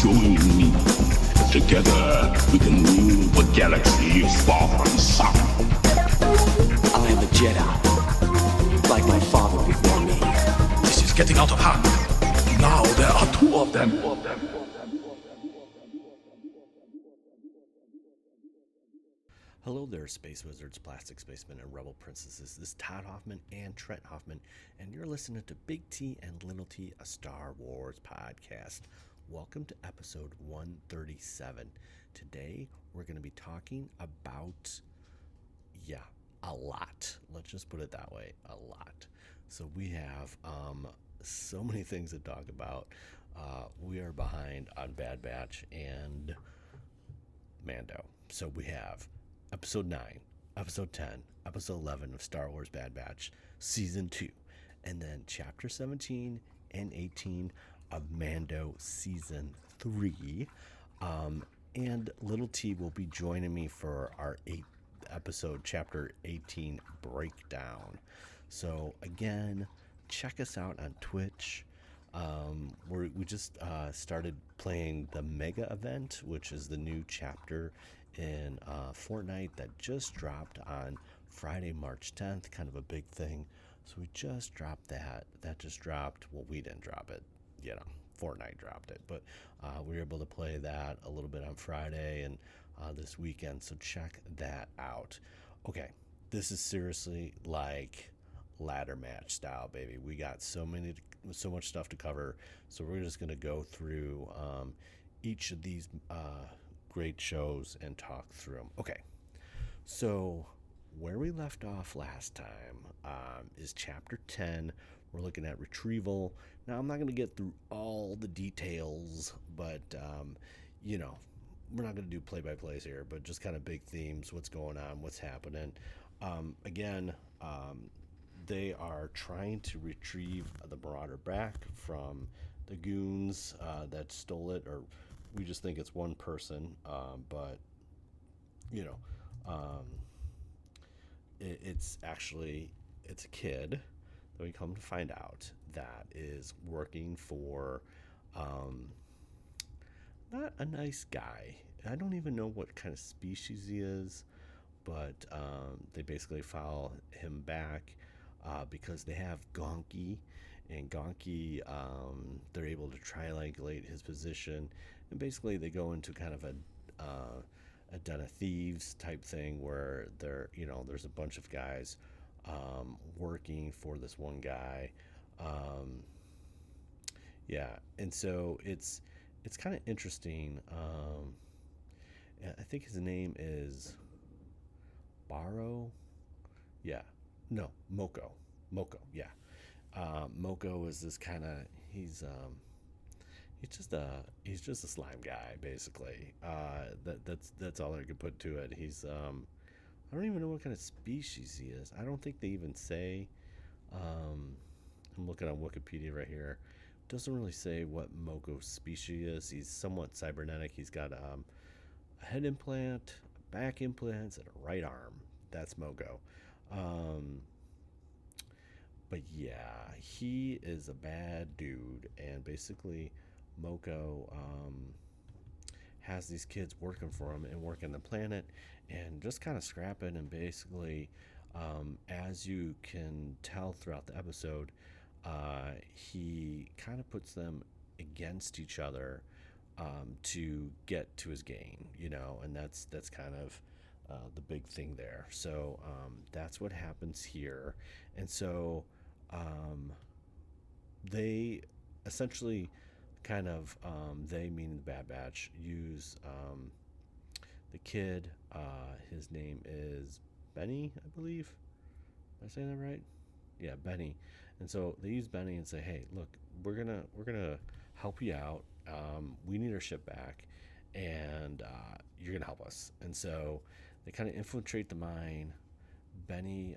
Join me. Together we can rule the galaxy far from sun. I am a Jedi, like my father before me. This is getting out of hand. Now there are two of them. Hello there, Space Wizards, Plastic Spacemen, and Rebel Princesses. This is Todd Hoffman and Trent Hoffman, and you're listening to Big T and Little T, a Star Wars podcast. Welcome to episode 137. Today, we're going to be talking about, a lot. Let's just put it that way, a lot. So we have so many things to talk about. We are behind on Bad Batch and Mando. So we have Episode 9, Episode 10, Episode 11 of Star Wars Bad Batch, Season 2, and then Chapter 17 and 18 of Mando Season 3. And Little T will be joining me for our 8th episode, Chapter 18 breakdown. So, again, check us out on Twitch. We just started playing the Mega event, which is the new chapter in Fortnite that just dropped on Friday, March 10th, kind of a big thing. So we just dropped that. That just dropped. Well, we didn't drop it, Fortnite dropped it, but we were able to play that a little bit on Friday and this weekend. So check that out. Okay, this is seriously like ladder match style, baby. We got so much stuff to cover. So we're just going to go through each of these great shows and talk through them. Okay, so where we left off last time is Chapter 10. We're looking at Retrieval. Now, I'm not going to get through all the details, but, we're not going to do play-by-plays here, but just kind of big themes, what's going on, what's happening. They are trying to retrieve the Marauder back from the goons that stole it, or we just think it's one person, but it's a kid that we come to find out that is working for not a nice guy. I don't even know what kind of species he is, but they basically follow him back because they have Gonki, and Gonki, they're able to triangulate his position, and basically they go into kind of a den of thieves type thing where there's a bunch of guys working for this one guy. And so it's kind of interesting. I think his name is Moko. Moko is this kind of he's just a slime guy, basically. That's all I could put to it. He's I don't even know what kind of species he is. I don't think they even say. I'm looking on Wikipedia right here. Doesn't really say what Moko's species is. He's somewhat cybernetic. He's got a head implant, back implants, and a right arm. That's Moko. But yeah, he is a bad dude, and basically Moko has these kids working for him and working the planet and just kind of scrapping, and basically as you can tell throughout the episode, he kind of puts them against each other to get to his gain, and that's kind of the big thing there. So that's what happens here. And so they essentially kind of, they meaning the Bad Batch, use the kid. His name is Benny, I believe. Am I saying that right? Yeah, Benny. And so they use Benny and say, hey, look, we're gonna help you out. We need our ship back, and you're gonna help us. And so they kind of infiltrate the mine. Benny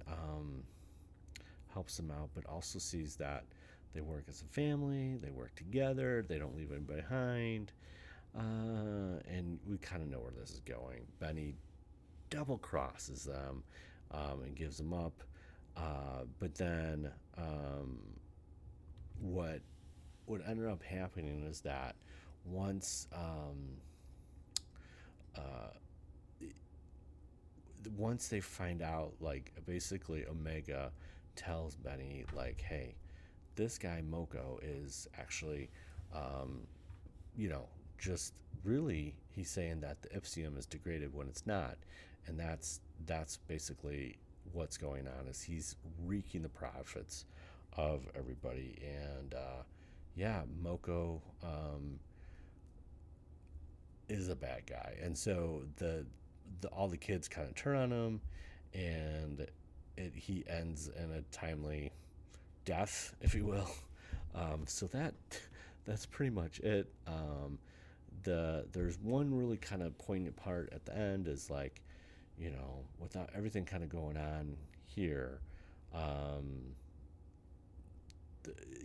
helps them out, but also sees that they work as a family, they work together, they don't leave anybody behind, and we kind of know where this is going. Benny double crosses them and gives them up, but then what ended up happening is that once once they find out, like, basically Omega tells Benny, like, hey, this guy Moko is actually, you know, just really, he's saying that the Ipsium is degraded when it's not, and that's basically what's going on, is he's reaping the profits of everybody. And yeah, Moko is a bad guy, and so the all the kids kind of turn on him, and he ends in a timely death, if you will. So that's pretty much it. There's one really kind of poignant part at the end, is like, you know, without everything kind of going on here,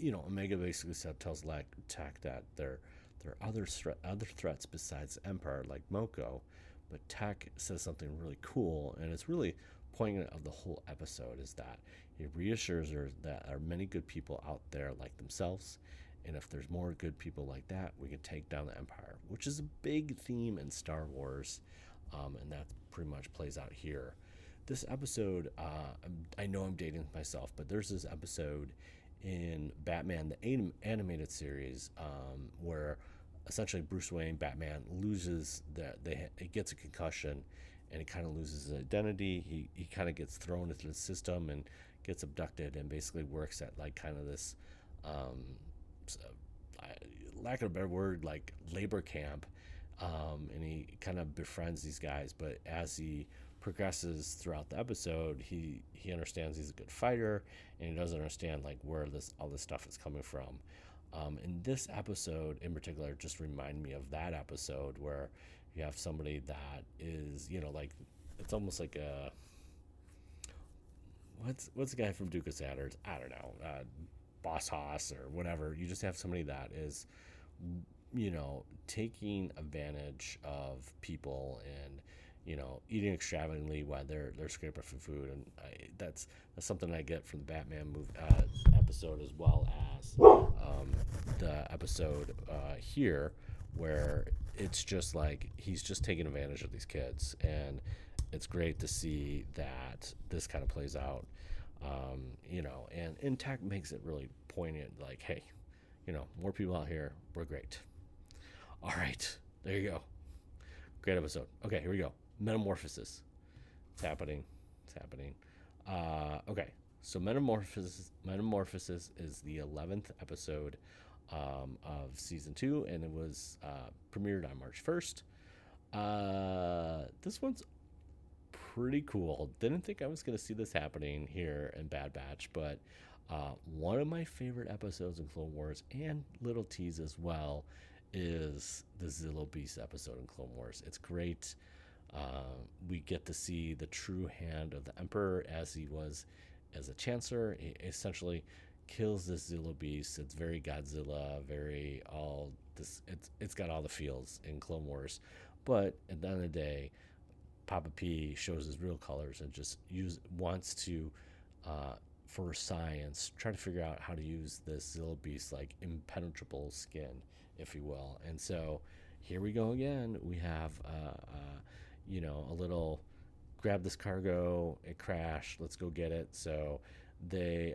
you know, Omega basically tells Tech that there are other threats besides the Empire, like Moko, but Tech says something really cool, and it's really poignant of the whole episode, is that he reassures her that there are many good people out there like themselves, and if there's more good people like that, we can take down the Empire, which is a big theme in Star Wars, and that pretty much plays out here. This episode, I know I'm dating myself, but there's this episode in Batman, the animated series, where essentially Bruce Wayne, Batman, loses he gets a concussion, and he kind of loses his identity. He kind of gets thrown into the system and gets abducted, and basically works at like kind of this, lack of a better word, like labor camp, and he kind of befriends these guys. But as he progresses throughout the episode, he understands he's a good fighter, and he doesn't understand like where all this stuff is coming from. And this episode in particular just reminded me of that episode where you have somebody that is, you know, like, it's almost like a, what's the guy from Duke of Saturn? I don't know, Boss Hoss or whatever. You just have somebody that is, you know, taking advantage of people and, you know, eating extravagantly while they're scraping for food. And that's something I get from the Batman episode, as well as the episode here, where it's just like he's just taking advantage of these kids, and it's great to see that this kind of plays out, you know, and Tech makes it really poignant, like, hey, you know, more people out here, we're great. All right, there you go. Great episode. Okay, here we go. Metamorphosis. It's happening. Okay, so Metamorphosis is the 11th episode of season 2, and it was premiered on March 1st. This one's pretty cool. Didn't think I was going to see this happening here in Bad Batch, but one of my favorite episodes in Clone Wars, and Little T's as well, is the Zillo Beast episode in Clone Wars. It's great. We get to see the true hand of the Emperor as he was as a Chancellor. He essentially kills this Zillo Beast. It's very Godzilla, very all this. It's got all the feels in Clone Wars, but at the end of the day, Papa P shows his real colors and just wants to, for science, try to figure out how to use this Zillo Beast like impenetrable skin, if you will. And so here we go again. We have you know, a little grab this cargo, it crashed, let's go get it. So they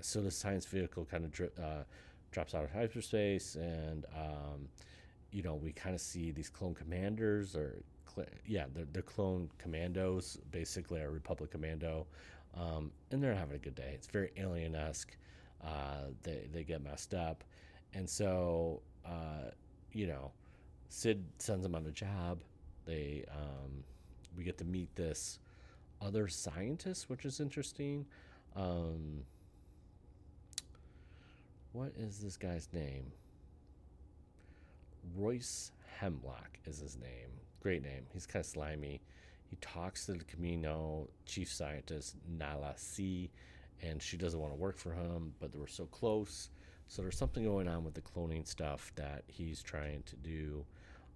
so the science vehicle kind of drops out of hyperspace, and you know, we kind of see these clone commanders, or they're clone commandos, basically a Republic commando, and they're having a good day. It's very alien-esque. They get messed up, and so you know, Sid sends them on a job. We get to meet this other scientist, which is interesting. What is this guy's name? Royce Hemlock is his name. Great name. He's kind of slimy. He talks to the Camino chief scientist, Nala C, and she doesn't want to work for him, but they were so close. So there's something going on with the cloning stuff that he's trying to do.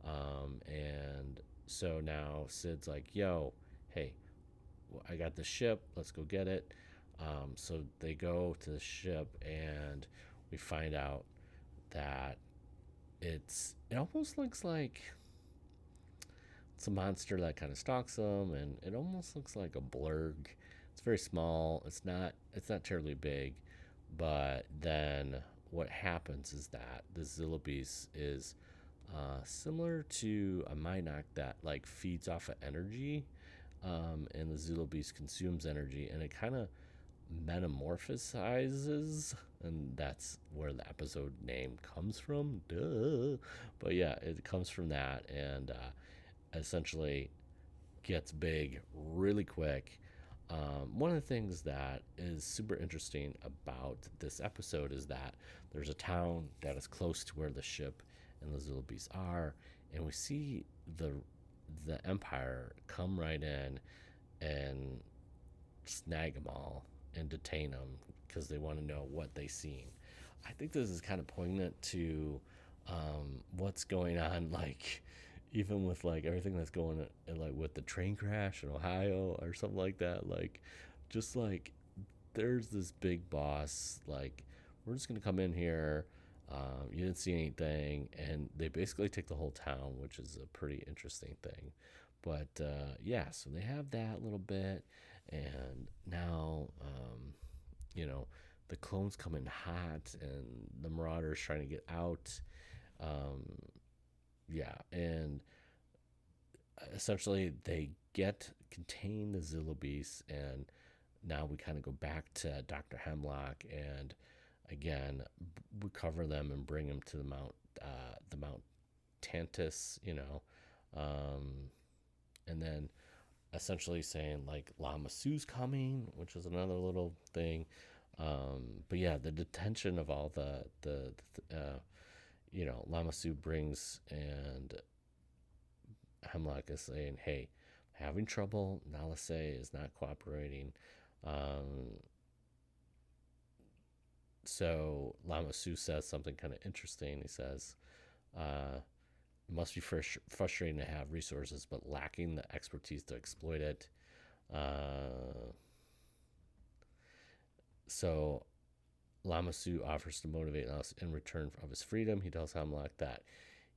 And so now Sid's like, yo, hey, I got the ship. Let's go get it. So they go to the ship, and we find out that it almost looks like it's a monster that kind of stalks them, and it almost looks like a blurg. It's very small. It's not terribly big, but then what happens is that the Zillibeast is similar to a Minot that like feeds off of energy, and the Zillibeast consumes energy, and it kind of metamorphosizes, and that's where the episode name comes from. Duh. But yeah, it comes from that, and essentially gets big really quick. One of the things that is super interesting about this episode is that there's a town that is close to where the ship and the Zillibeasts are, and we see the Empire come right in and snag them all and detain them because they want to know what they seen. I think this is kind of poignant to what's going on, like even with like everything that's going on, like with the train crash in Ohio or something like that. Like, just like there's this big boss, like, we're just gonna come in here. You didn't see anything, and they basically take the whole town, which is a pretty interesting thing. But yeah, so they have that little bit, and now the clones come in hot, and the Marauders trying to get out. Yeah, and essentially they contain the Zillibeast, and now we kind of go back to Dr. Hemlock, and again recover them and bring them to the Mount Tantus, and then essentially saying like Lama Su's coming, which is another little thing. But yeah, the detention of all the Lama Su brings, and Hemlock is saying, hey, having trouble. Nalase is not cooperating. So Lama Su says something kind of interesting. He says, it must be frustrating to have resources but lacking the expertise to exploit it. So Lama Su offers to motivate us in return of his freedom. He tells Hemlock that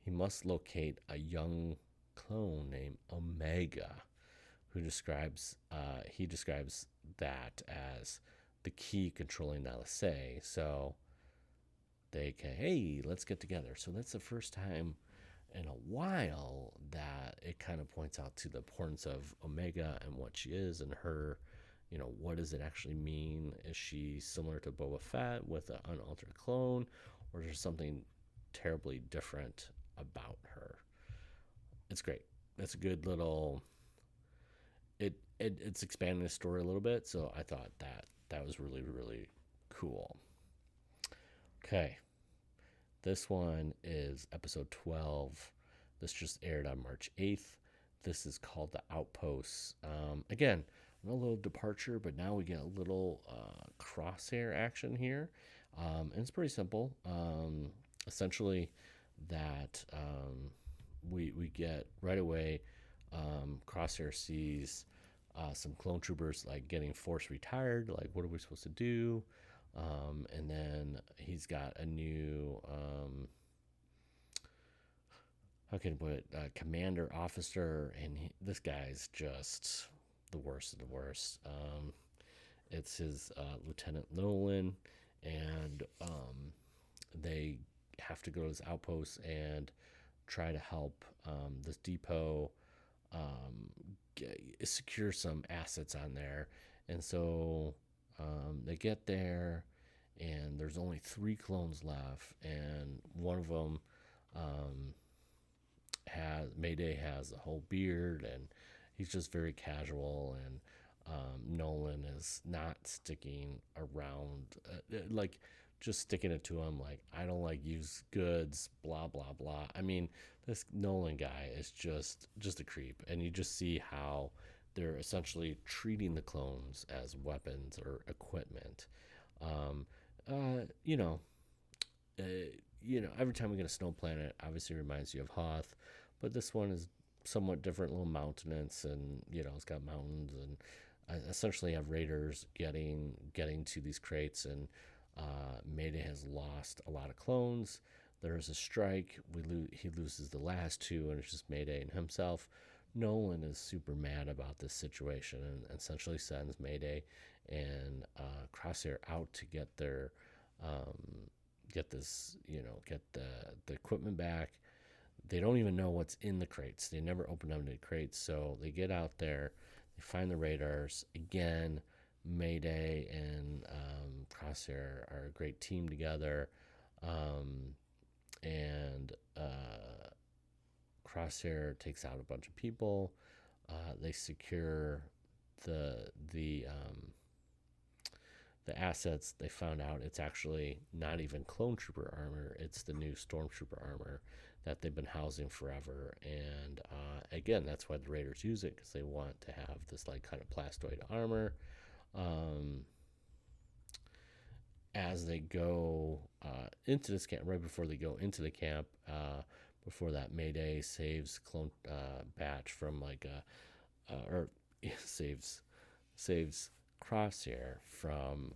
he must locate a young clone named Omega, who describes that as the key controlling Nalase. So they can, hey, let's get together. So that's the first time in a while that it kind of points out to the importance of Omega and what she is, and her, what does it actually mean? Is she similar to Boba Fett with an unaltered clone, or is there something terribly different about her? It's great. It's a good little. It's expanding the story a little bit, so I thought that was really, really cool. Okay, this one is episode 12. This just aired on March 8th. This is called The Outpost. Again, a little departure, but now we get a little crosshair action here. And it's pretty simple. Essentially, that we get right away, Crosshair sees some clone troopers like getting force retired. Like, what are we supposed to do? And then he's got a new commander officer, and this guy's just the worst of the worst. It's his Lieutenant Nolan, and they have to go to this outpost and try to help this depot secure some assets on there. And so they get there, and there's only 3 clones left, and one of them Mayday has a whole beard, and he's just very casual, and Nolan is not sticking around, like just sticking it to him like, I don't like used goods, blah blah blah. I mean, this Nolan guy is just a creep, and you just see how they're essentially treating the clones as weapons or equipment. Every time we get a snow planet, obviously reminds you of Hoth, but this one is somewhat different, little mountainous, and it's got mountains, and I essentially have raiders getting to these crates, and Mayday has lost a lot of clones. There's a strike. He loses the last two, and it's just Mayday and himself. Nolan is super mad about this situation and essentially sends Mayday and Crosshair out to get their get the equipment back. They don't even know what's in the crates. They never open up the crates, so they get out there. They find the radars again. Mayday and Crosshair are a great team together, and Crosshair takes out a bunch of people. They secure the assets. They found out it's actually not even clone trooper armor. It's the new stormtrooper armor that they've been housing forever. And again, that's why the Raiders use it, because they want to have this like kind of plastoid armor. As they go into this camp, right before they go into the camp, before that, Mayday saves Clone Batch from like saves Crosshair from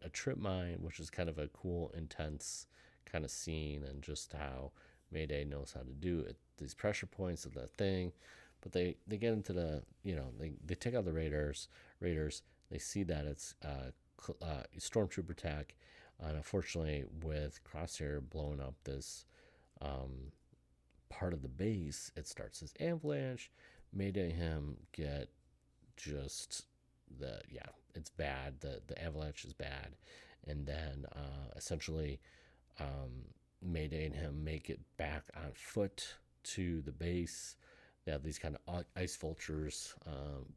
a trip mine, which is kind of a cool, intense kind of scene, and just how Mayday knows how to do it. These pressure points of that thing, but they get into the, they take out the Raiders. They see that it's stormtrooper attack, and unfortunately, with Crosshair blowing up this part of the base, it starts this avalanche. Mayday and him get just it's bad. The avalanche is bad, and then essentially Mayday and him make it back on foot to the base. They have these kind of ice vultures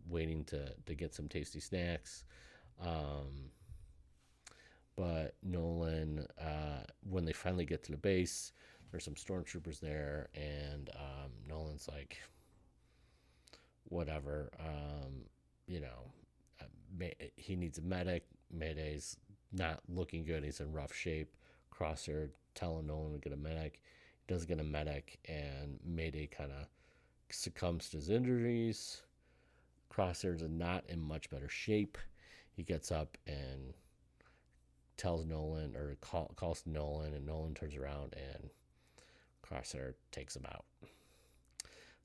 waiting to get some tasty snacks. But Nolan, when they finally get to the base, there's some stormtroopers there, and Nolan's like, whatever, he needs a medic. Mayday's not looking good. He's in rough shape. Crosshair telling Nolan to get a medic. He does get a medic, and Mayday kind of succumbs to his injuries. Crosshair's not in much better shape. He gets up and tells Nolan, or calls Nolan, and Nolan turns around and Crosshair takes him out.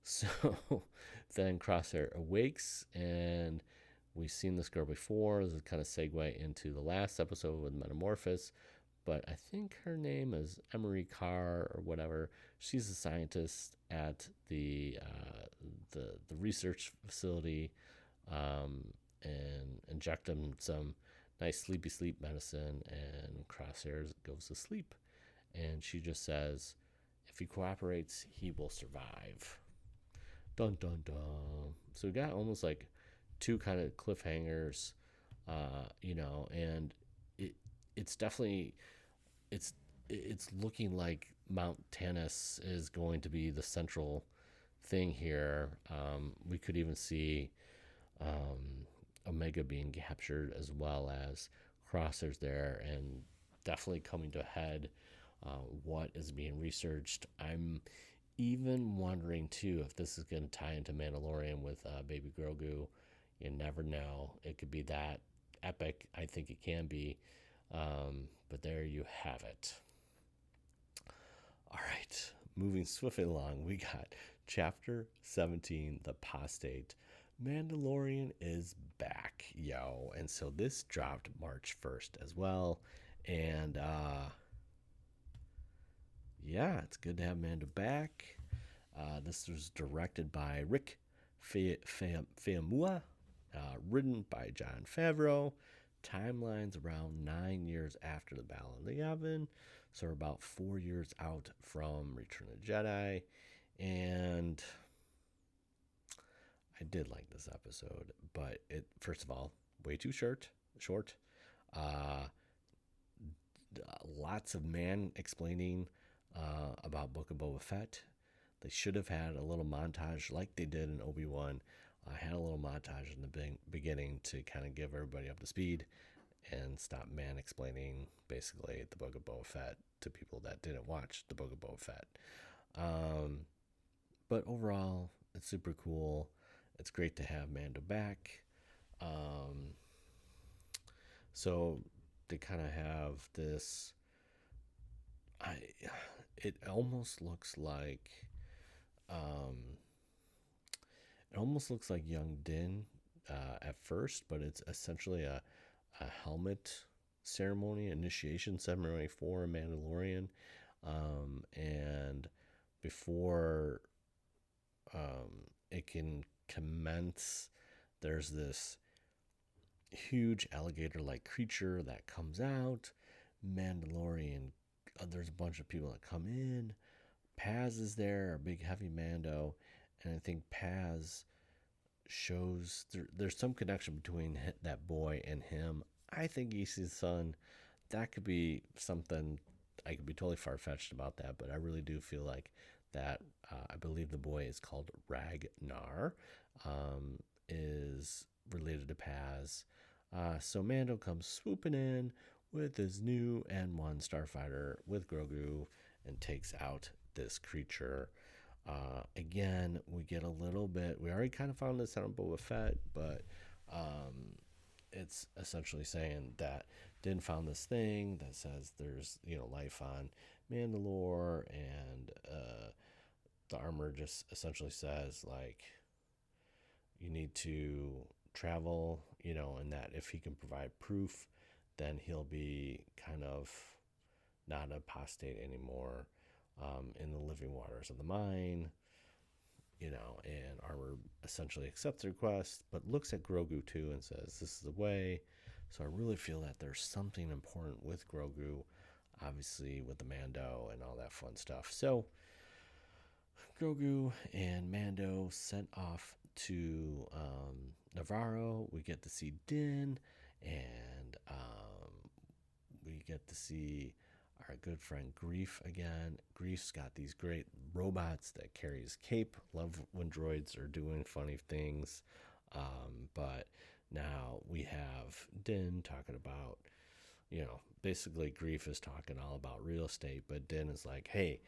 So then Crosshair awakes, and we've seen this girl before. This is kind of segue into the last episode with Metamorphosis, but I think her name is Emery Carr or whatever. She's a scientist at the research facility, and inject him some nice sleepy sleep medicine, and Crosshair goes to sleep, and she just says, if he cooperates, he will survive. Dun dun dun. So we got almost like two kind of cliffhangers, and it's definitely it's looking like Mount Tannis is going to be the central thing here. We could even see Omega being captured, as well as Crosshair's there, and definitely coming to a head. What is being researched? I'm even wondering too if this is going to tie into Mandalorian with Baby Grogu. You never know. It could be that epic. I think it can be. But there you have it. All right, moving swiftly along, we got Chapter 17, The Apostate. Mandalorian is back, yo. And so this dropped March 1st as well. And it's good to have Mando back. This was directed by Rick Famuyiwa, written by Jon Favreau. Timelines around 9 years after the Battle of the Yavin, so we're about 4 years out from Return of the Jedi. And I did like this episode, but it, first of all, way too short. Lots of man explaining about Book of Boba Fett. They should have had a little montage like they did in Obi-Wan. I had a little montage in the beginning to kind of give everybody up to speed and stop man explaining basically the Book of Boba Fett to people that didn't watch the Book of Boba Fett. But overall, it's super cool. It's great to have Mando back. So they kind of have this. it almost looks like um, it almost looks like young Din at first, but it's essentially a helmet ceremony, initiation ceremony for a Mandalorian. And before it can commence, there's this huge alligator-like creature that comes out. Mandalorian, there's a bunch of people that come in. Paz is there, a big heavy Mando, and I think Paz shows there's some connection between that boy and him. I think he's his son. That could be something. I could be totally far-fetched about that, but I really do feel like that. I believe the boy is called Ragnar, is related to Paz. So Mando comes swooping in with his new N1 starfighter with Grogu and takes out this creature. Again, we get a little bit. We already kind of found this out on Boba Fett, but it's essentially saying that Din found this thing that says there's life on Mandalore, and the armor just essentially says like you need to travel, and that if he can provide proof, then he'll be kind of not an apostate anymore, in the living waters of the mine, and Armor essentially accepts the request, but looks at Grogu too and says, this is the way. So I really feel that there's something important with Grogu, obviously with the Mando and all that fun stuff. So Grogu and Mando sent off to Navarro. We get to see Din, and we get to see our good friend Grief again. Grief's got these great robots that carry his cape. Love when droids are doing funny things. But now we have Din talking about, basically Grief is talking all about real estate, but Din is like, hey,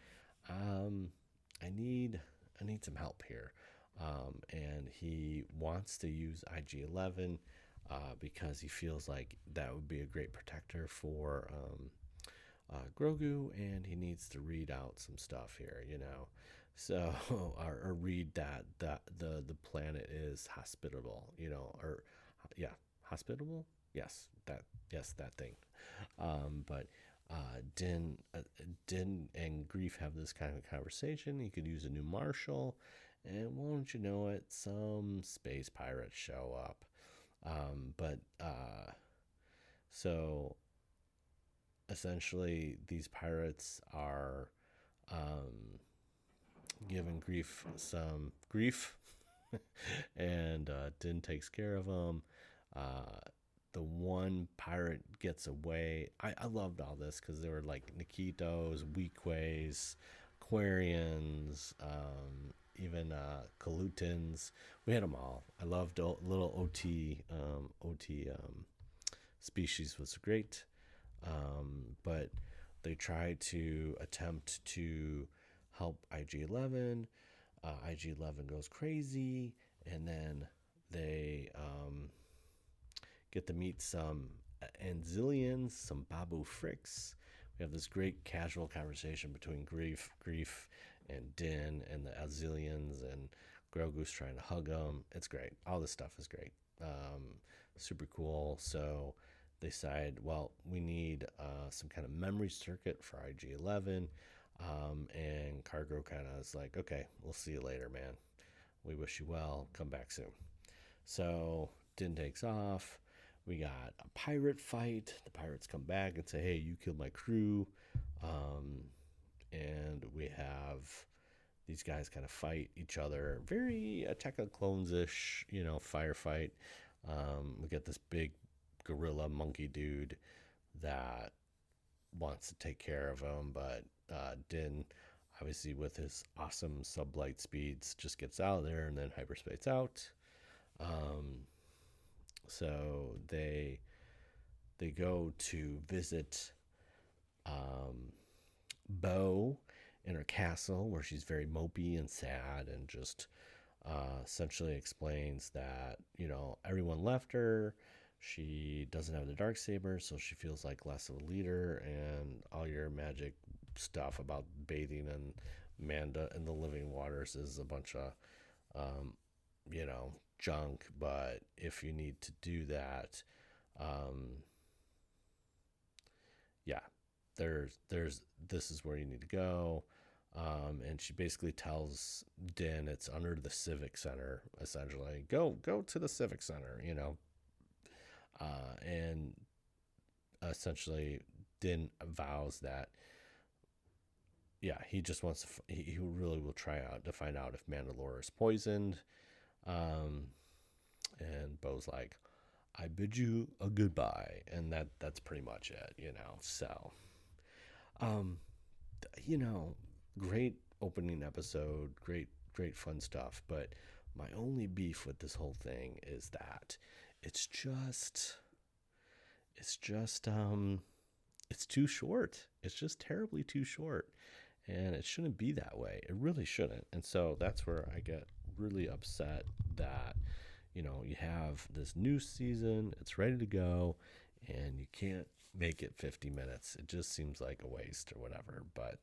I need some help here. And he wants to use IG-11 because he feels like that would be a great protector for Grogu, and he needs to read out some stuff here, So, or read that the planet is hospitable, or yeah, hospitable. Yes, that thing. But Din and Grief have this kind of conversation. He could use a new marshal, and won't you know it, some space pirates show up. So essentially these pirates are giving Grief some grief, and Din takes care of them. The one pirate gets away. I loved all this because there were like Nikitos, Weequays, Quarians, even Kalutins. We had them all. I loved little OT species was great. But they tried to attempt to help IG-11. IG-11 goes crazy, and then they get to meet some Anzillians, some Babu Fricks. We have this great casual conversation between Grief and Din and the Anzillians, and Grogu's trying to hug them. It's great. All this stuff is great. Super cool. So they decide, well, we need some kind of memory circuit for IG-11. And Cargo kind of is like, okay, we'll see you later, man. We wish you well. Come back soon. So Din takes off. We got a pirate fight. The pirates come back and say, hey, you killed my crew. And we have these guys kind of fight each other. Very Attack of Clones-ish, firefight. We get this big gorilla monkey dude that wants to take care of him, but Din, obviously with his awesome sublight speeds, just gets out of there and then hyperspace out. So they go to visit Bo in her castle, where she's very mopey and sad, and just essentially explains that everyone left her. She doesn't have the Darksaber, so she feels like less of a leader, and all your magic stuff about bathing in Manda in the living waters is a bunch of, junk. But if you need to do that, this is where you need to go. And she basically tells Din it's under the Civic Center, essentially. Go to the Civic Center, and essentially Din vows that, he just wants to, he really will try out to find out if Mandalore is poisoned. And Bo's like, I bid you a goodbye. And that's pretty much it, so, great opening episode, great fun stuff. But my only beef with this whole thing is that it's too short. It's just terribly too short. And it shouldn't be that way. It really shouldn't. And so that's where I get really upset that, you have this new season, it's ready to go, and you can't make it 50 minutes. It just seems like a waste or whatever. But,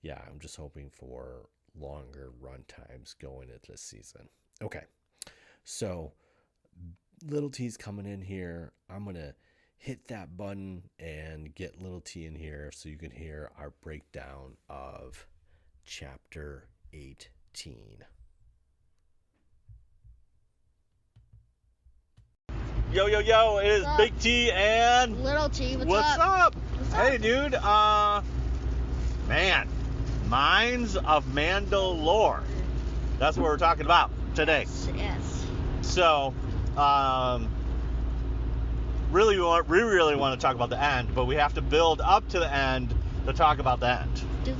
I'm just hoping for longer run times going into this season. Okay. So, Little T's coming in here. I'm going to hit that button and get Little T in here so you can hear our breakdown of Chapter 18. Yo, it is Big T and Little T. What's up? Hey, dude. Man, Mines of Mandalore. That's what we're talking about today. Yes. So, we really want to talk about the end, but we have to build up to the end to talk about the end. Dude,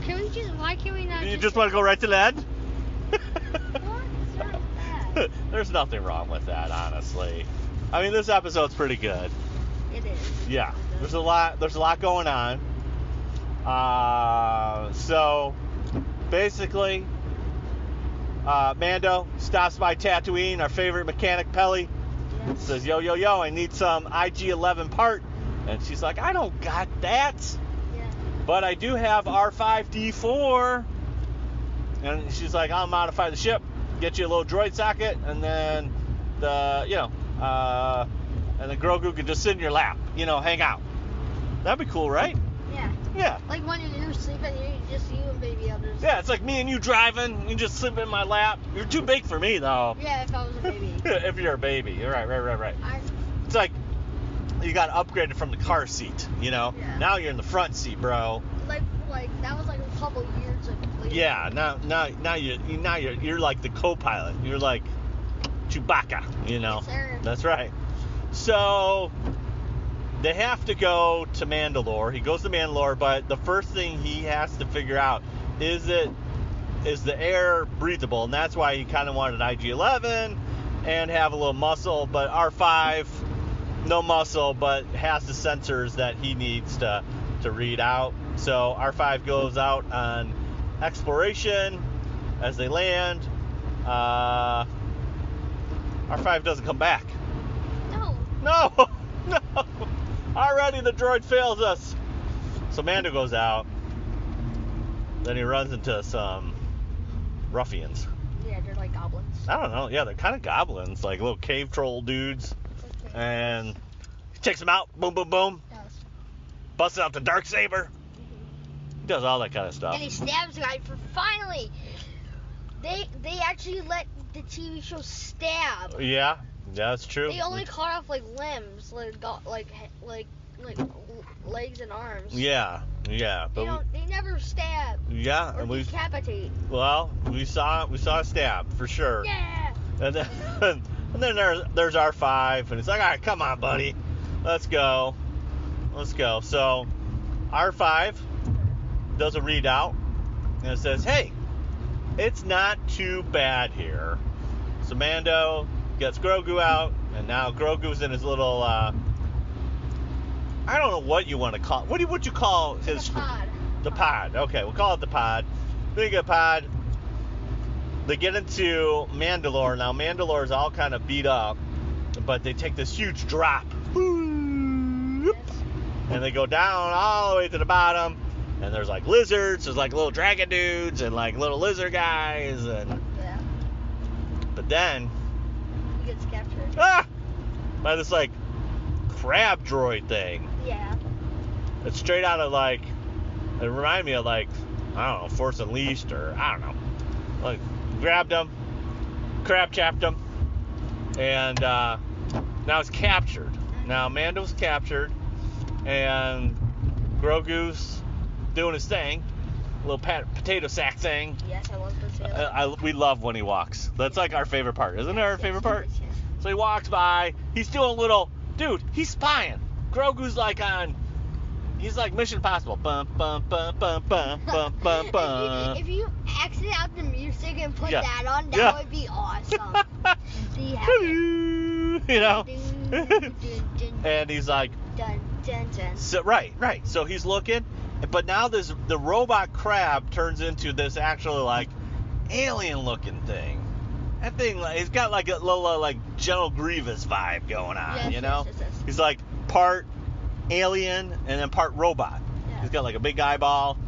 why can we not You just want to go right to the end? What's wrong with that? There's nothing wrong with that, honestly. I mean, this episode's pretty good. It is. Yeah, there's a lot going on. So basically, Mando stops by Tatooine, our favorite mechanic Pelly. Yes. Says, yo, I need some IG-11 part. And she's like, I don't got that. Yeah. But I do have R5-D4. And she's like, I'll modify the ship, get you a little droid socket, and then and then Grogu can just sit in your lap, hang out. That'd be cool, right? Yeah. Yeah. Like when you're sleeping, just you and baby others. Yeah, it's like me and you driving. You just sleep in my lap. You're too big for me, though. Yeah, if I was a baby. If you're a baby. Right. It's like you got upgraded from the car seat, Yeah. Now you're in the front seat, bro. Like that was like a couple years ago. Yeah, now you're like the co-pilot. You're like Chewbacca, Yes, sir. That's right. So they have to go to Mandalore. He goes to Mandalore, but the first thing he has to figure out is the air breathable, and that's why he kind of wanted IG-11 and have a little muscle. But R5, no muscle, but has the sensors that he needs to read out. So R5 goes out on exploration. As they land, R5 doesn't come back. No. Already the droid fails us. So Mando goes out. Then he runs into some ruffians. Yeah, they're like goblins. I don't know. Yeah, they're kind of goblins, like little cave troll dudes. Okay. And he takes them out. Boom, boom, boom. Yes. Busts out the Darksaber. He does all that kind of stuff. And he stabs the guy for finally. They actually let the TV show stab. Yeah, that's true. They only cut off like limbs, like legs and arms. Yeah. But They never stab. Yeah, Or and we decapitate. we saw a stab for sure. Yeah. And then there's R5, and it's like, all right, come on, buddy, let's go. So R5 does a readout, and it says, hey, it's not too bad here. So Mando gets Grogu out, and now Grogu's in his little, I don't know what you want to call it. What would you call his... The pod. The pod. Okay, we'll call it the pod. They get a pod. They get into Mandalore. Now, Mandalore is all kind of beat up, but they take this huge drop. Yes. And they go down all the way to the bottom, And there's like lizards, there's like little dragon dudes and like little lizard guys, and Yeah. but then He gets captured. by this like crab droid thing. Yeah. It's straight out of like, it reminded me of like, I don't know, Force Unleashed, or I don't know. Like, grabbed him, crab chapped him, and now it's captured. Now Mando's captured, and Grogu's doing his thing, little potato sack thing. Yes, I love this. Yeah. We love when he walks. That's like our favorite part, isn't it? Our favorite part. Yes, yes. So he walks by. He's doing a little, dude. He's spying. Grogu's like on. He's like Mission Impossible. Bum bum bum bum bum bum bum bum. If you exit out the music and put Yeah. that on, that Yeah. would be awesome. So you have You know. dun, dun, dun, And he's like, dun, dun, dun. so, right. So he's looking, but now the robot crab turns into this actually like alien-looking thing. That thing, like, it's got like a little like General Grievous vibe going on, Yes, you know? yes, yes, yes. He's like part alien and then part robot. Yeah. He's got like a big eyeball,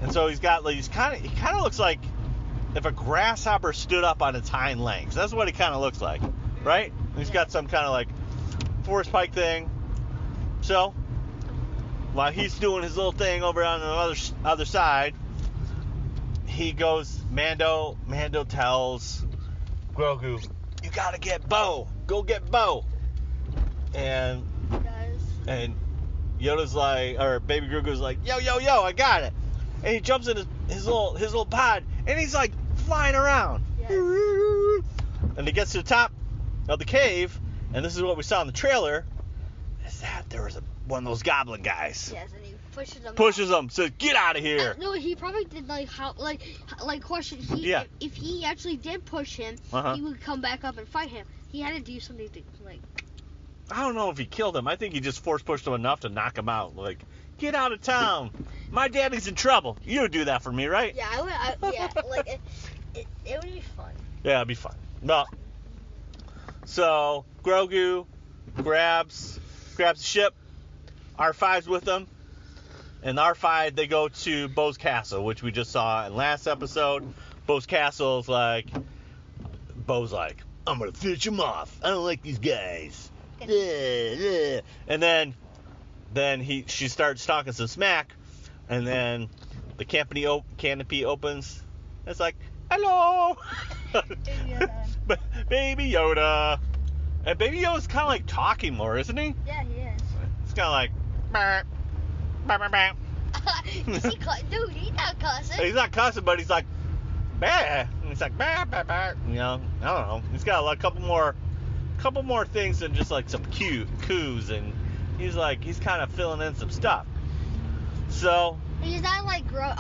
and so he kind of looks like if a grasshopper stood up on its hind legs. That's what he kind of looks like, right? And he's got some kind of like force pike thing. So while he's doing his little thing over on the other side, he goes. Mando tells Grogu, "You gotta get Bo. Go get Bo." And Yoda's like, or Baby Grogu's like, yo, I got it. And he jumps in his little pod, and he's like flying around. Yes. And he gets to the top of the cave, and this is what we saw in the trailer, is that there was one of those goblin guys. Yes, and he pushes him. Says, get out of here. No, he probably did like question. Yeah. If he actually did push him, Uh-huh. he would come back up and fight him. He had to do something to like. I don't know if he killed him. I think he just force pushed him enough to knock him out. Like, get out of town. My daddy's in trouble. You would do that for me, right? Yeah, I would. Yeah, like it would be fun. Yeah, it'd be fun. Well, so Grogu grabs the ship. R5's with them, and R5 they go to Bo's castle, which we just saw in last episode. Bo's castle's like, I'm gonna finish him off. I don't like these guys. And then she starts talking some smack, and then the canopy opens. It's like, hello, Baby Yoda. And Baby Yoda's kind of like talking more, isn't he? Yeah, he is. It's kind of like, bah, bah, bah, bah. Dude, he's not cussing. He's not cussing, but he's like, bah. And he's like, bah, bah, bah. You know, I don't know. He's got a couple more things than just like some coos, and he's kind of filling in some stuff. So He's not like Groot.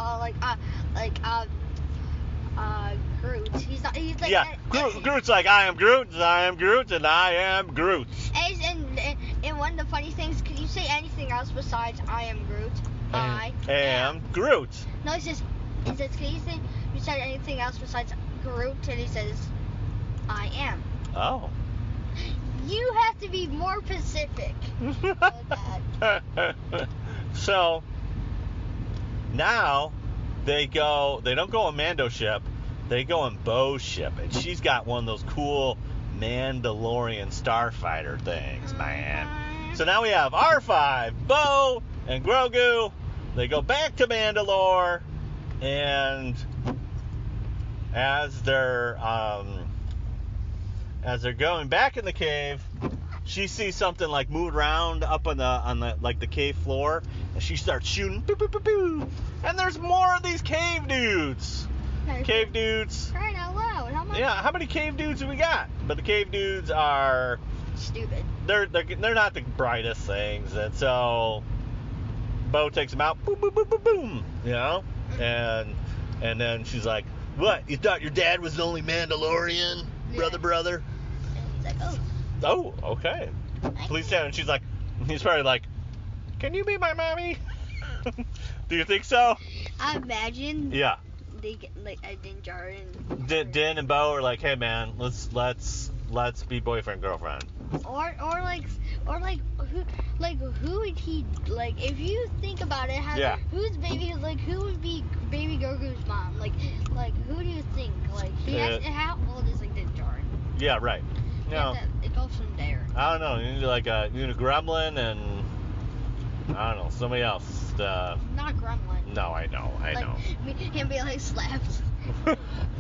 He's not. He's like. yeah, Groot's like, I am Groot, and I am Groot, and I am Groot. And one of the funny things, can you say anything else besides I am Groot? I am Groot. No, he says, can you say anything else besides Groot? And he says, I am. Oh. You have to be more specific. So now they don't go on Mando's ship, they go on Bo's ship, and she's got one of those cool Mandalorian starfighter things, man. So now we have R5, Bo, and Grogu. They go back to Mandalore, and as they're going back in the cave, she sees something like move around up on the like the cave floor, and she starts shooting, boo, boo, boo, boo. And there's more of these cave dudes. Cave dudes. Crying out loud. How many cave dudes do we got? But the cave dudes are stupid. They're not the brightest things, and so Bo takes them out, boom, boom, boom, boom, boom, you know, and then she's like, "What? You thought your dad was the only Mandalorian, brother?" And he's like, oh. Oh, okay. Please stand. And she's like, he's probably like, "Can you be my mommy?" Do you think so? I imagine. Yeah. They get like a Din Djarin. Din and Bo are like, "Hey man, let's let's be boyfriend girlfriend. Or who would he like? If you think about it, who would be baby Grogu's mom? Like who do you think? Like how old is like Din Djarin? Yeah, right. No, it goes from there. I don't know. You need a gremlin and I don't know, somebody else. Not gremlin. No, I know. Him be like slaps.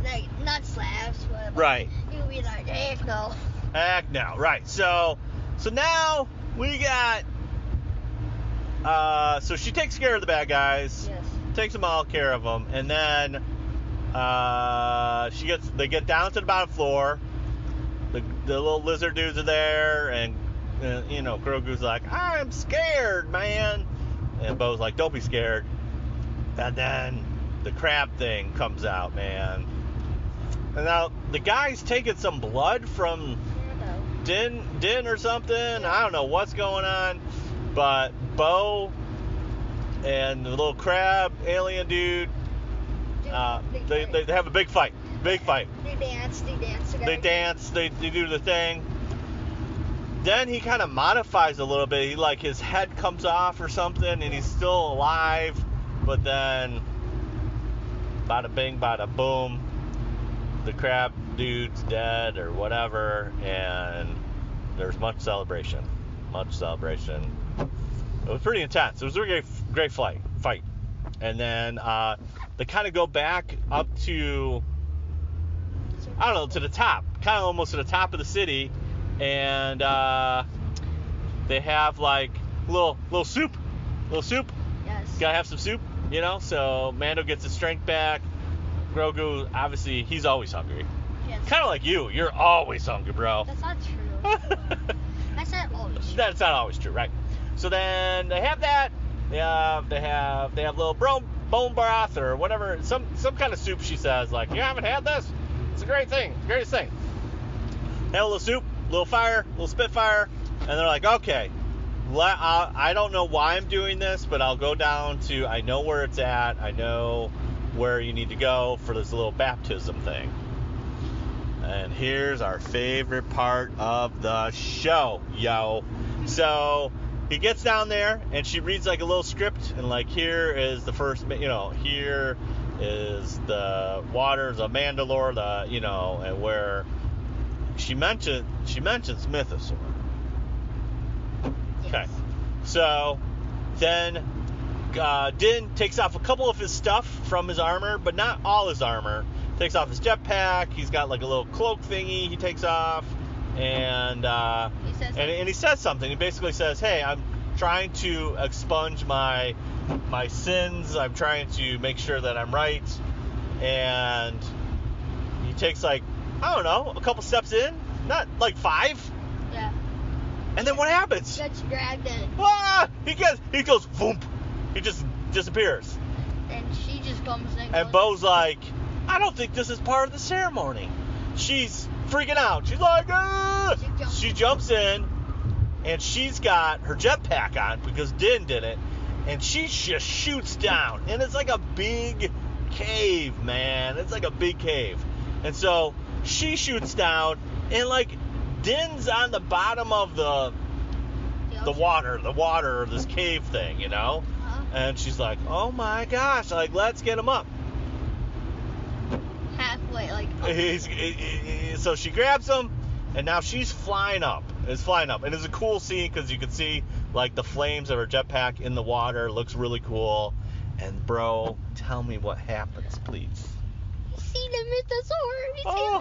Like not slaps, but right. He'll be like, heck no. Heck no. Right. So now we got. So she takes care of the bad guys. Yes. Takes them all care of them, and then they get down to the bottom floor. The little lizard dudes are there, and Grogu's like, I'm scared, man. And Bo's like, don't be scared. And then the crab thing comes out, man. And now the guy's taking some blood from Din or something. I don't know what's going on. But Bo and the little crab alien dude, they have a big fight. Big fight. They dance together. They dance, they do the thing. Then he kind of modifies a little bit. His head comes off or something, and he's still alive. But then, bada bing, bada boom, the crab dude's dead or whatever, and there's much celebration. Much celebration. It was pretty intense. It was a really great fight. And then they kind of go back up to, I don't know, to the top, kind of almost to the top of the city, and they have like little soup. Yes. Gotta have some soup, So Mando gets his strength back. Grogu, obviously, he's always hungry. Yes. Kind of like you. You're always hungry, bro. That's not true. That's not always true. That's not always true, right? So then they have that. They have little bone broth or whatever, some kind of soup. She says, like, you haven't had this? It's a great thing, greatest thing. Have a little soup, little fire, little spitfire, and they're like, okay, I don't know why I'm doing this, but I'll go down to, I know where it's at, I know where you need to go for this little baptism thing. And here's our favorite part of the show, yo. So he gets down there, and she reads like a little script, and like, here is the first, here is the waters of Mandalore, and where she mentions Mythosaur. Yes. Okay, so then Din takes off a couple of his stuff from his armor, but not all his armor. Takes off his jetpack. He's got like a little cloak thingy he takes off, and he says something. He basically says, hey, I'm trying to expunge my sins. I'm trying to make sure that I'm right. And he takes like, I don't know, a couple steps in, not like 5. Yeah. And then what happens? He gets dragged in. He goes boom. He just disappears. And she just comes in. And Bo's like, I don't think this is part of the ceremony. She's freaking out. She's like, ah! She jumps in, and she's got her jetpack on because Din did it, and she just shoots down. And it's like a big cave, man. It's like a big cave. And so she shoots down, and like Din's on the bottom of the water of this cave thing, And she's like, oh my gosh, like, let's get him up. Halfway, like. So she grabs him, and now she's flying up. And it's a cool scene because you can see like the flames of her jetpack in the water. Looks really cool. And bro, tell me what happens, please. You see the Mythosaur.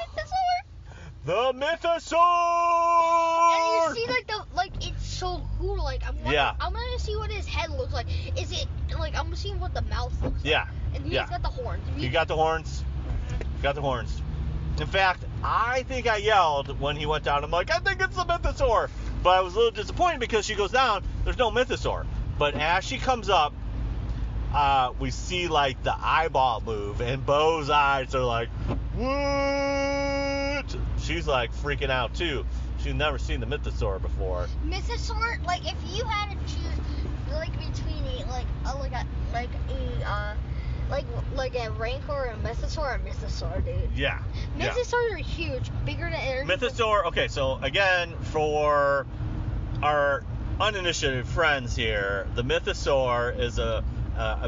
The Mythosaur. And you see it's so cool. Like I'm gonna see what his head looks like. Is it like I'm seeing what the mouth looks like? Yeah. And he's got the horns. He got the horns. In fact, I think I yelled when he went down. I'm like, I think it's the Mythosaur. But I was a little disappointed because she goes down. There's no Mythosaur. But as she comes up, we see like the eyeball move, and Bo's eyes are like, what? She's like freaking out too. She's never seen the Mythosaur before. Mythosaur, like if you had to choose, like between like a Rancor and Mythosaur dude. Yeah. Mythosaurs are huge, bigger than air. Mythosaur. Okay, so again, for our uninitiated friends here, the Mythosaur is a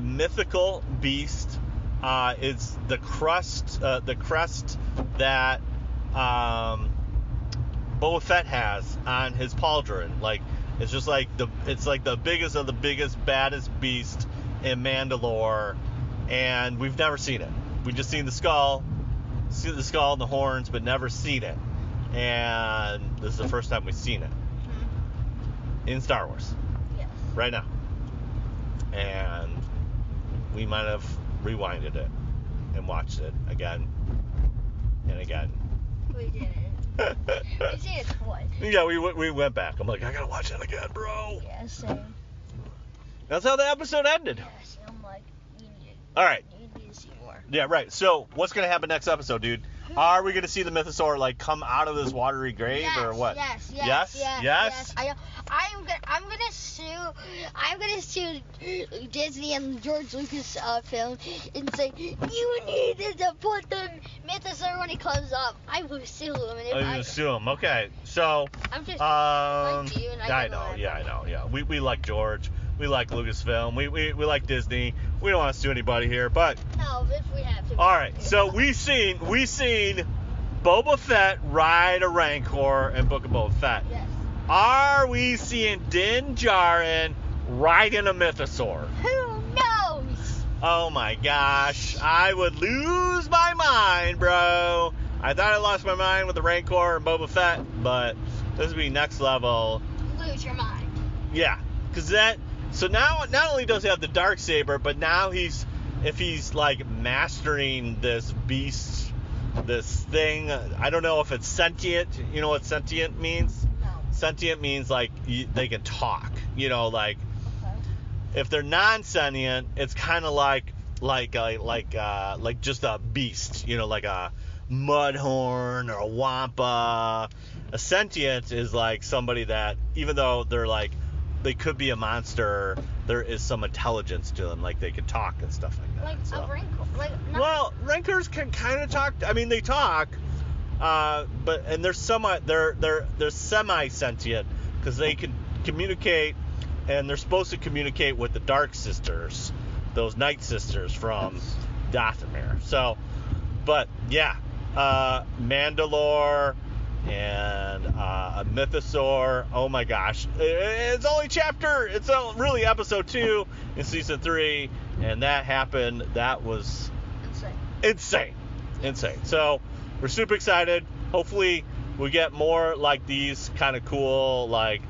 mythical beast. It's the crest that Boba Fett has on his pauldron. Like, it's just like it's like the biggest of the biggest, baddest beast in Mandalore, and we've never seen it. We've just seen the skull and the horns, but never seen it. And this is the first time we've seen it in Star Wars. Yes. Right now. And we might have rewinded it and watched it again and again. We did it. We did it twice. Yeah, we went back. I'm like, I gotta watch that again, bro. Yeah, same. That's how the episode ended. Yes, I'm like, All right. you need to see more. Yeah, right. So, what's gonna happen next episode, dude? Are we gonna see the Mythosaur like come out of this watery grave or what? Yes. I'm gonna sue Disney and George Lucas film and say you needed to put the Mythosaur when he comes up. I will sue him. You sue him. Okay. So. I'm just like you and I know. Yeah. We like George. We like Lucasfilm. We like Disney. We don't want to sue anybody here, but. No, if we have to. All right. So we seen Boba Fett ride a Rancor in Book of Boba Fett. Yes. Are we seeing Din Djarin riding a Mythosaur? Who knows? Oh my gosh. I would lose my mind, bro. I thought I lost my mind with the Rancor and Boba Fett, but this would be next level. Lose your mind. Yeah. Because so now not only does he have the Darksaber, but now if he's like mastering this beast, this thing, I don't know if it's sentient. You know what sentient means? No. Sentient means like they can talk. You know, like if they're non-sentient, it's kind of like just a beast. You know, like a mudhorn or a wampa. A sentient is like somebody that, even though they could be a monster, there is some intelligence to them, like they can talk and stuff like that. Like so. a Rancor. Well, Rancors can kind of talk. I mean, they talk, but they're semi-sentient because they can communicate, and they're supposed to communicate with the Dark Sisters, those Night Sisters from Dathomir. So, but yeah, Mandalore and a Mythosaur. Oh my gosh, it's only really episode 2 in season 3, and that happened. That was insane. So we're super excited. Hopefully we get more like these kind of cool like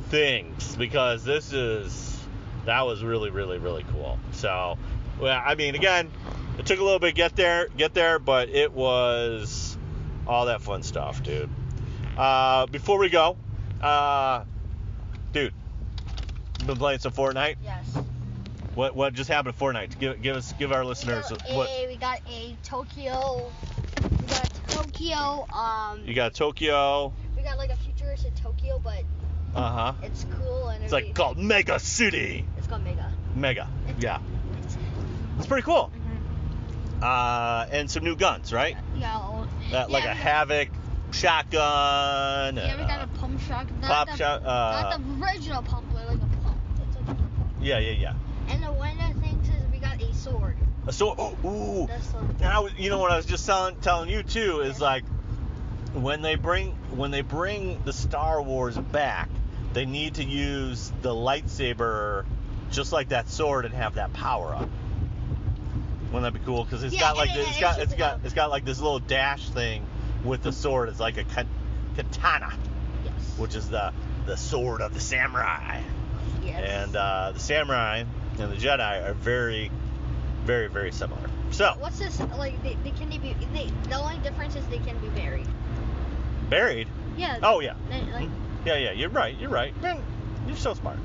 things, because that was really, really, really cool. So, well, I mean, again, it took a little bit to get there, but it was all that fun stuff, dude. Before we go, dude, you been playing some Fortnite? Yes. What just happened to Fortnite? Give our listeners what. We got Tokyo. You got Tokyo. We got like a futuristic Tokyo, but it's cool and it's like called Mega City. It's called Mega. Mega. Yeah. It's pretty cool. Mm-hmm. And some new guns, right? Yeah. Like a Havoc shotgun. Yeah, we got a pump shotgun. Pop shot. Not the original pump, but like a pump. It's like a pump. Yeah. And one of the things is we got a sword. A sword. Ooh. Now, you know what I was just telling you too is like when they bring the Star Wars back, they need to use the lightsaber just like that sword and have that power up. Wouldn't that be cool? Because it's got like this little dash thing with the sword. It's like a katana, yes, which is the sword of the samurai. Yes. And the samurai and the Jedi are very, very, very similar. So what's this like? The only difference is they can be buried. Buried? Yeah. Oh yeah. Yeah. You're right. You're so smart.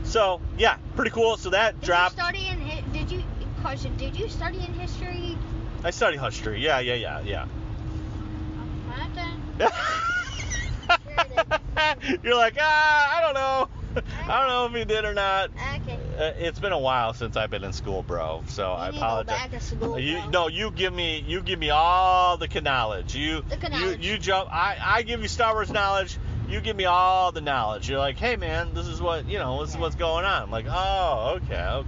So yeah, pretty cool. So that dropped. Did you study in history? I study history. Yeah. You're like, I don't know. I don't know if he did or not. Okay. It's been a while since I've been in school, bro. So I apologize. Go back to school, You give me all the knowledge. You jump. I give you Star Wars knowledge. You give me all the knowledge. You're like, hey man, this is what this is what's going on. I'm like, oh, okay.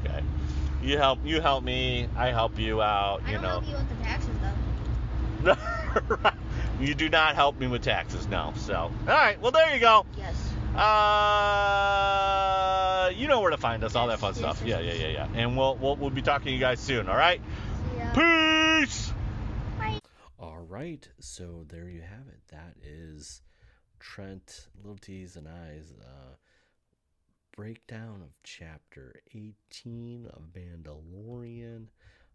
You help me. I help you out. I don't help you with the taxes though. Right. You do not help me with taxes, no. So, all right. Well, there you go. Yes. You know where to find us, all that fun stuff. Yeah. And we'll be talking to you guys soon. All right. Yeah. Peace. Bye. All right, so there you have it. That is Trent, Little T's, and I's breakdown of Chapter 18 of Mandalorian.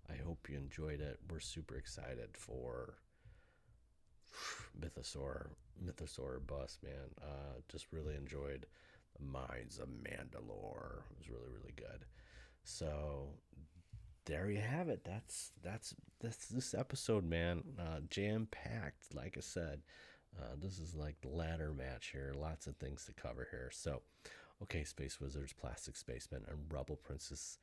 I hope you enjoyed it. We're super excited for Mythosaur bust, man. Just really enjoyed the Mines of Mandalore. It was really, really good. So there you have it. That's this episode, man. Jam packed, like I said. This is like the ladder match here. Lots of things to cover here. So, okay, Space Wizards, Plastic Spacemen, and Rebel Princesses,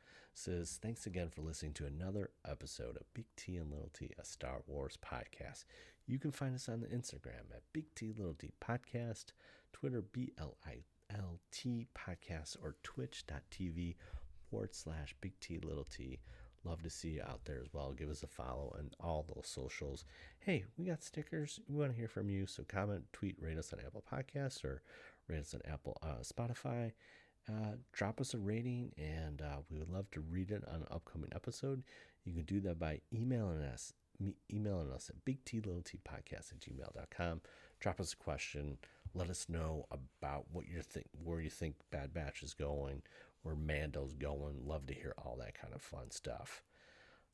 thanks again for listening to another episode of Big T and Little T, a Star Wars podcast. You can find us on the Instagram at Big T Little T Podcast, Twitter BLILT Podcast, or twitch.tv/Big T Little T. Love to see you out there as well. Give us a follow on all those socials. Hey, we got stickers. We want to hear from you. So comment, tweet, rate us on Apple Podcasts or rate us on Spotify. Drop us a rating, and we would love to read it on an upcoming episode. You can do that by emailing us at bigtlittlepodcast@gmail.com. Drop us a question. Let us know about where you think Bad Batch is going, where Mando's going. Love to hear all that kind of fun stuff.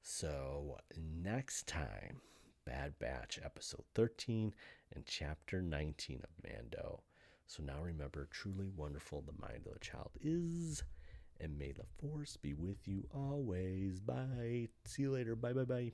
So next time, Bad Batch episode 13 and chapter 19 of Mando. So now remember, truly wonderful the mind of a child is, and may the Force be with you always. Bye. See you later. Bye.